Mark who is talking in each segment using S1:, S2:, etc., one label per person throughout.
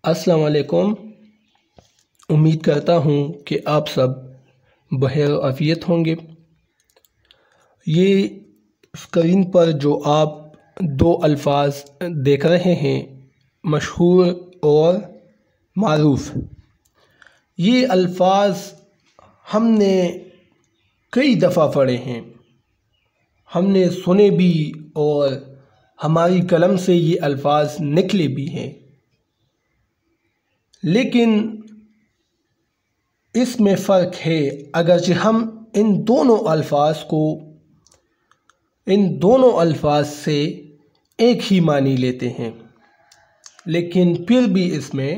S1: السلام علیکم۔ امید کرتا ہوں کہ آپ سب بخیر و عافیت ہوں گے۔ یہ اسکرین پر جو آپ دو الفاظ دیکھ رہے ہیں، مشہور اور معروف، یہ الفاظ ہم نے کئی دفعہ پڑھے ہیں، ہم نے سنے بھی اور ہماری قلم سے یہ الفاظ نکلے بھی ہیں، لیکن اس میں فرق ہے۔ اگرچہ ہم ان دونوں الفاظ سے ایک ہی معنی لیتے ہیں، لیکن پھر بھی اس میں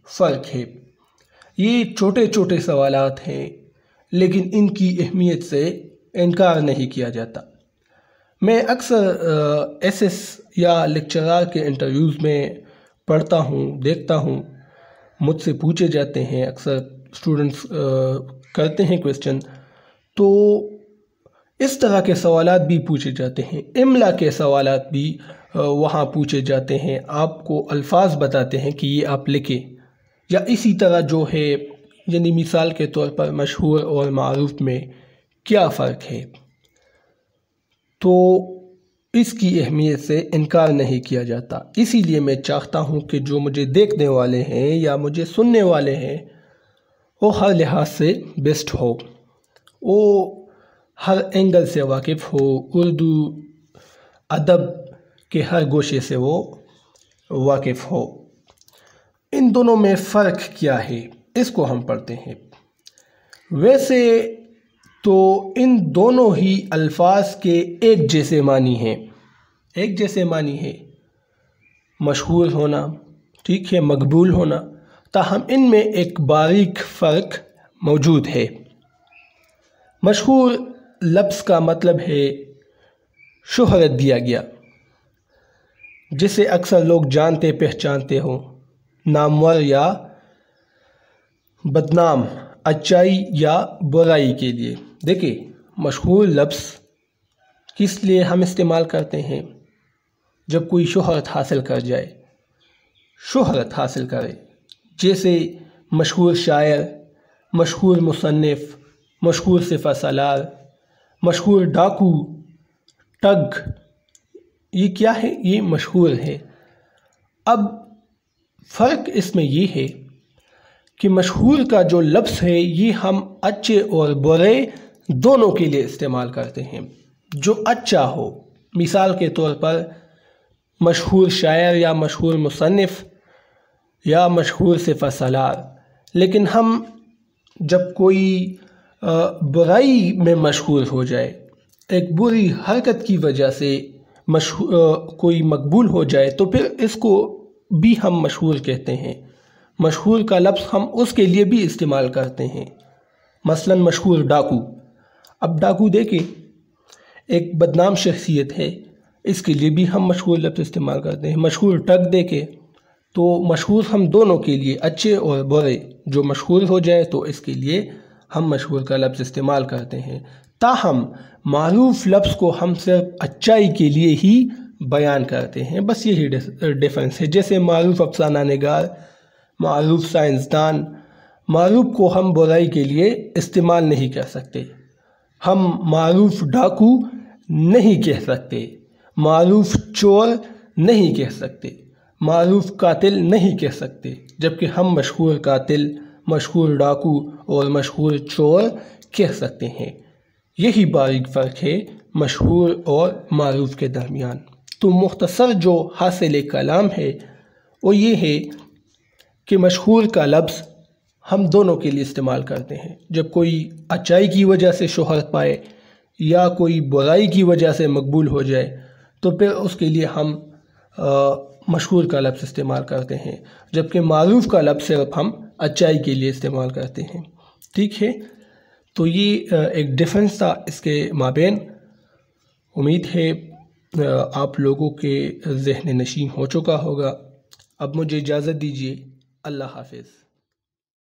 S1: فرق ہے۔ یہ چھوٹے چھوٹے سوالات ہیں، لیکن ان کی اہمیت سے انکار نہیں کیا جاتا۔ میں اکثر ایس یا لیکچرار کے انٹرویوز میں پڑھتا ہوں، دیکھتا ہوں، مجھ سے پوچھے جاتے ہیں، اکثر اسٹوڈنٹس کرتے ہیں کویسچن، تو اس طرح کے سوالات بھی پوچھے جاتے ہیں، املا کے سوالات بھی وہاں پوچھے جاتے ہیں، آپ کو الفاظ بتاتے ہیں کہ یہ آپ لکھیں، یا اسی طرح جو ہے، یعنی مثال کے طور پر مشہور اور معروف میں کیا فرق ہے، تو اس کی اہمیت سے انکار نہیں کیا جاتا۔ اسی لیے میں چاہتا ہوں کہ جو مجھے دیکھنے والے ہیں یا مجھے سننے والے ہیں، وہ ہر لحاظ سے بیسٹ ہو، وہ ہر اینگل سے واقف ہو، اردو ادب کے ہر گوشے سے وہ واقف ہو۔ ان دونوں میں فرق کیا ہے، اس کو ہم پڑھتے ہیں۔ ویسے تو ان دونوں ہی الفاظ کے ایک جیسے معنی ہیں، مشہور ہونا، ٹھیک ہے، مقبول ہونا، تاہم ان میں ایک باریک فرق موجود ہے۔ مشہور لفظ کا مطلب ہے شہرت دیا گیا، جسے اکثر لوگ جانتے پہچانتے ہوں، نامور یا بدنام، اچائی یا برائی کے لیے۔ دیکھیں، مشہور لفظ کس لیے ہم استعمال کرتے ہیں؟ جب کوئی شہرت حاصل کرے، جیسے مشہور شاعر، مشہور مصنف، مشہور سپہ سالار، مشہور ڈاکو، ٹگ، یہ کیا ہے؟ یہ مشہور ہے۔ اب فرق اس میں یہ ہے کہ مشہور کا جو لفظ ہے، یہ ہم اچھے اور برے دونوں کے لیے استعمال کرتے ہیں۔ جو اچھا ہو، مثال کے طور پر مشہور شاعر یا مشہور مصنف یا مشہور سپہ سالار۔ لیکن ہم جب کوئی برائی میں مشہور ہو جائے، ایک بری حرکت کی وجہ سے کوئی مقبول ہو جائے، تو پھر اس کو بھی ہم مشہور کہتے ہیں۔ مشہور کا لفظ ہم اس کے لیے بھی استعمال کرتے ہیں، مثلا مشہور ڈاکو۔ اب ڈاکو دیکھیں، ایک بدنام شخصیت ہے، اس کے لیے بھی ہم مشہور لفظ استعمال کرتے ہیں۔ مشہور ٹگ دیکھیں، تو مشہور ہم دونوں کے لیے، اچھے اور برے، جو مشہور ہو جائے تو اس کے لیے ہم مشہور کا لفظ استعمال کرتے ہیں۔ تاہم معروف لفظ کو ہم صرف اچائی کے لیے ہی بیان کرتے ہیں، بس یہی ڈیفرنس ہے۔ جیسے معروف افسانہ نگار، معروف سائنسدان، معروف کو ہم برائی کے لیے استعمال نہیں کر سکتے، ہم معروف ڈاکو نہیں کہہ سکتے، معروف چور نہیں کہہ سکتے، معروف قاتل نہیں کہہ سکتے، جبکہ ہم مشہور قاتل، مشہور ڈاکو اور مشہور چور کہہ سکتے ہیں۔ یہی باریک فرق ہے مشہور اور معروف کے درمیان۔ تو مختصر جو حاصل کلام ہے وہ یہ ہے کہ مشہور کا لفظ ہم دونوں کے لیے استعمال کرتے ہیں۔ جب کوئی اچائی کی وجہ سے شہرت پائے یا کوئی برائی کی وجہ سے مقبول ہو جائے، تو پھر اس کے لیے ہم مشہور کا لفظ استعمال کرتے ہیں، جبکہ معروف کا لفظ صرف ہم اچائی کے لیے استعمال کرتے ہیں، ٹھیک ہے۔ تو یہ ایک ڈیفرنس تھا اس کے مابین۔ امید ہے آپ لوگوں کے ذہن نشین ہو چکا ہوگا۔ اب مجھے اجازت دیجیے، اللہ حافظ۔